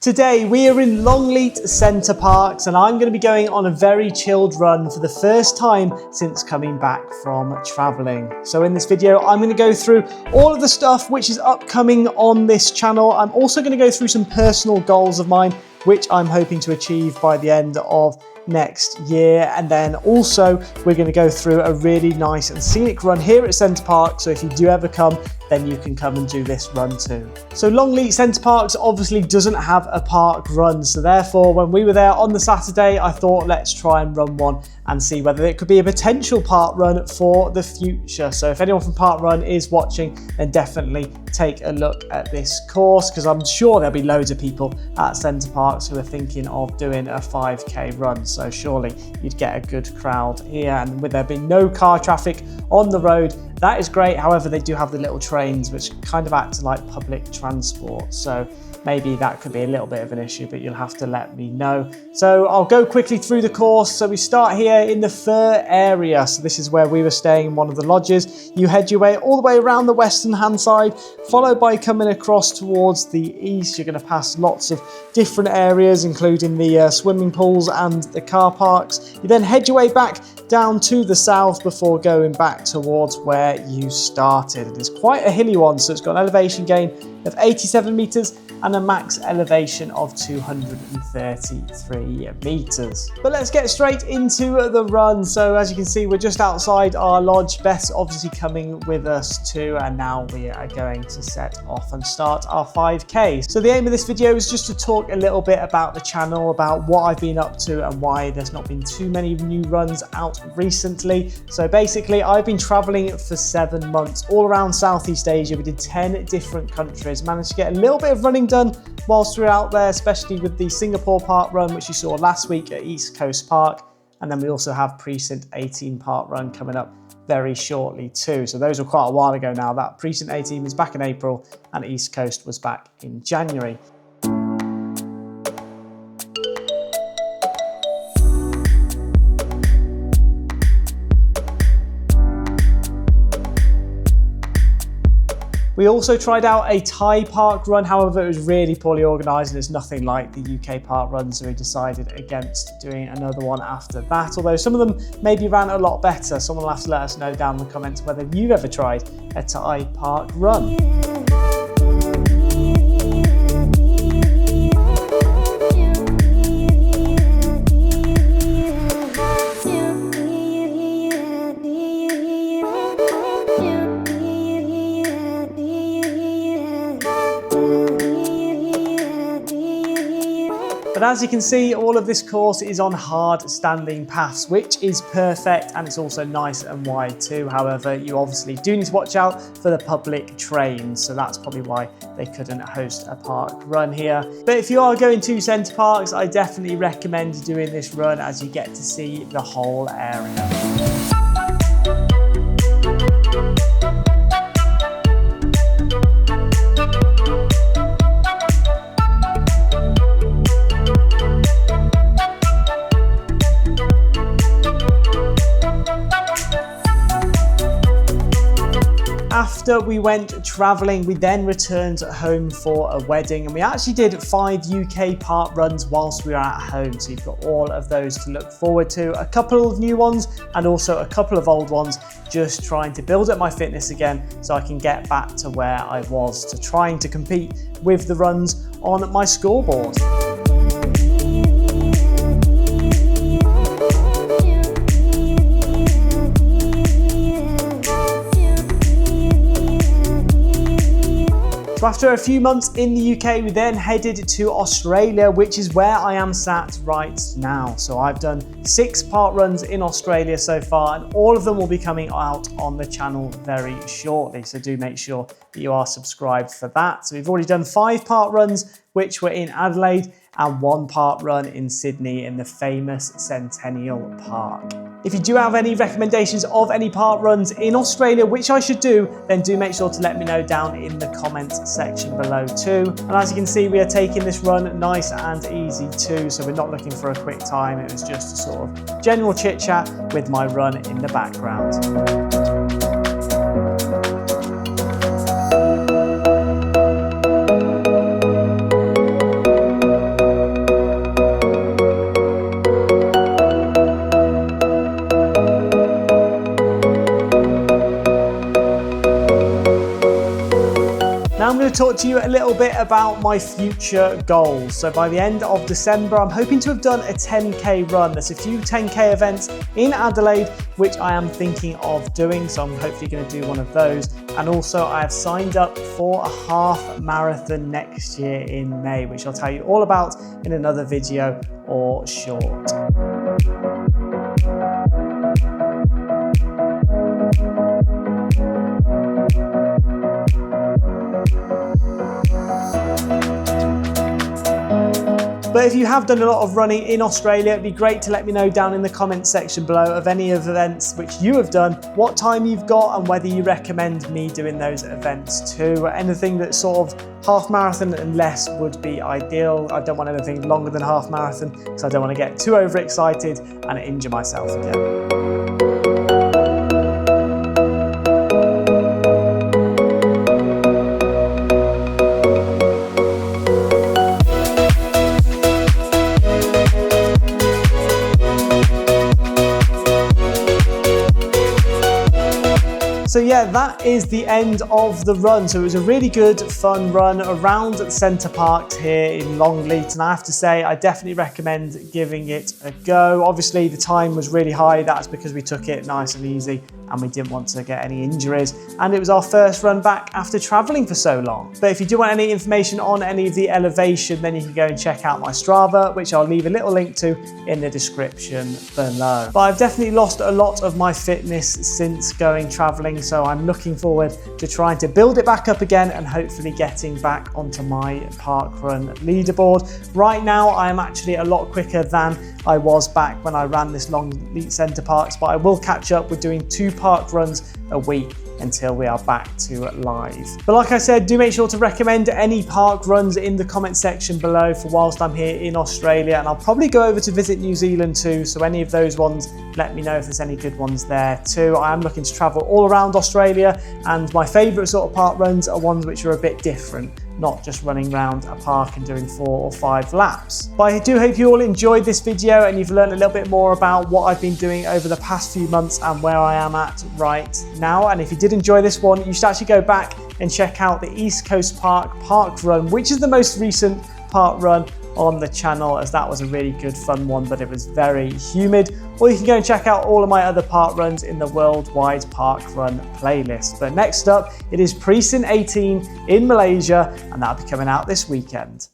Today we are in Longleat Center Parcs and I'm going to be going on a very chilled run for the first time since coming back from traveling. So in this video I'm going to go through all of the stuff which is upcoming on this channel. I'm also going to go through some personal goals of mine which I'm hoping to achieve by the end of next year, and then also we're going to go through a really nice and scenic run here at Center Parcs, so if you do ever come then you can come and do this run too. So Longleat Center Parcs obviously doesn't have a park run, so therefore when we were there on the Saturday I thought let's try and run one and see whether it could be a potential park run for the future. So if anyone from Parkrun is watching, then definitely take a look at this course, because I'm sure there'll be loads of people at Center Parcs who are thinking of doing a 5k run, so surely you'd get a good crowd here. And with there being no car traffic on the road, that is great. However, they do have the little trains which kind of act like public transport, so maybe that could be a little bit of an issue, but you'll have to let me know. So I'll go quickly through the course. So we start here in the Fir area. So this is where we were staying in one of the lodges. You head your way all the way around the western hand side, followed by coming across towards the east. You're going to pass lots of different areas, including the swimming pools and the car parks. You then head your way back down to the south before going back towards where you started. It is quite a hilly one, so it's got an elevation gain of 87 meters and a max elevation of 233 meters. But let's get straight into the run. So as you can see, we're just outside our lodge. Beth's obviously coming with us too, and now we are going to set off and start our 5k. So the aim of this video is just to talk a little bit about the channel, about what I've been up to and why there's not been too many new runs out recently. So basically I've been traveling for 7 months all around Southeast Asia. We did 10 different countries, managed to get a little bit of running done whilst we were out there, especially with the Singapore Park Run, which you saw last week at East Coast Park. And then we also have Precinct 18 Park Run coming up very shortly too. So those were quite a while ago now. That Precinct 18 was back in April and East Coast was back in January. We also tried out a Thai park run, however it was really poorly organised and it's nothing like the UK park run, so we decided against doing another one after that, although some of them maybe ran a lot better. Someone will have to let us know down in the comments whether you've ever tried a Thai park run. But as you can see, all of this course is on hard standing paths, which is perfect, and it's also nice and wide too. However, you obviously do need to watch out for the public trains, so that's probably why they couldn't host a park run here. But if you are going to Center Parcs, I definitely recommend doing this run as you get to see the whole area. After we went traveling, we then returned home for a wedding, and we actually did 5 UK park runs whilst we were at home. So you've got all of those to look forward to, a couple of new ones and also a couple of old ones, just trying to build up my fitness again so I can get back to where I was, to trying to compete with the runs on my scoreboard. So after a few months in the UK, we then headed to Australia, which is where I am sat right now. So I've done 6 park runs in Australia so far, and all of them will be coming out on the channel very shortly. So do make sure that you are subscribed for that. So we've already done 5 park runs, which were in Adelaide, and 1 park run in Sydney in the famous Centennial Park. If you do have any recommendations of any park runs in Australia, which I should do, then do make sure to let me know down in the comments section below too. And as you can see, we are taking this run nice and easy too, so we're not looking for a quick time. It was just a sort of general chit chat with my run in the background. to talk to you a little bit about my future goals. So by the end of December, I'm hoping to have done a 10K run. There's a few 10K events in Adelaide, which I am thinking of doing. So I'm hopefully going to do one of those. And also I have signed up for a half marathon next year in May, which I'll tell you all about in another video or short. But if you have done a lot of running in Australia, it'd be great to let me know down in the comments section below of any of the events which you have done, what time you've got, and whether you recommend me doing those events too. Anything that's sort of half marathon and less would be ideal. I don't want anything longer than half marathon because I don't want to get too overexcited and injure myself again. So yeah, that is the end of the run. So it was a really good, fun run around the Center Parcs here in Longleat. And I have to say, I definitely recommend giving it a go. Obviously the time was really high. That's because we took it nice and easy and we didn't want to get any injuries. And it was our first run back after traveling for so long. But if you do want any information on any of the elevation, then you can go and check out my Strava, which I'll leave a little link to in the description below. But I've definitely lost a lot of my fitness since going traveling. So I'm looking forward to trying to build it back up again and hopefully getting back onto my Parkrun leaderboard. Right now, I am actually a lot quicker than I was back when I ran this Longleat Center Parcs, but I will catch up with doing 2 park runs a week until we are back to live. But like I said, do make sure to recommend any park runs in the comment section below for whilst I'm here in Australia, and I'll probably go over to visit New Zealand too, so any of those ones, let me know if there's any good ones there too. I am looking to travel all around Australia, and my favourite sort of park runs are ones which are a bit different, not just running around a park and doing 4 or 5 laps. But I do hope you all enjoyed this video and you've learned a little bit more about what I've been doing over the past few months and where I am at right now. And if you did enjoy this one, you should actually go back and check out the East Coast Parkrun, which is the most recent park run on the channel, as that was a really good fun one, but it was very humid. Or you can go and check out all of my other park runs in the worldwide Parkrun playlist. But next up, it is Parkrun 18 in Malaysia, and that'll be coming out this weekend.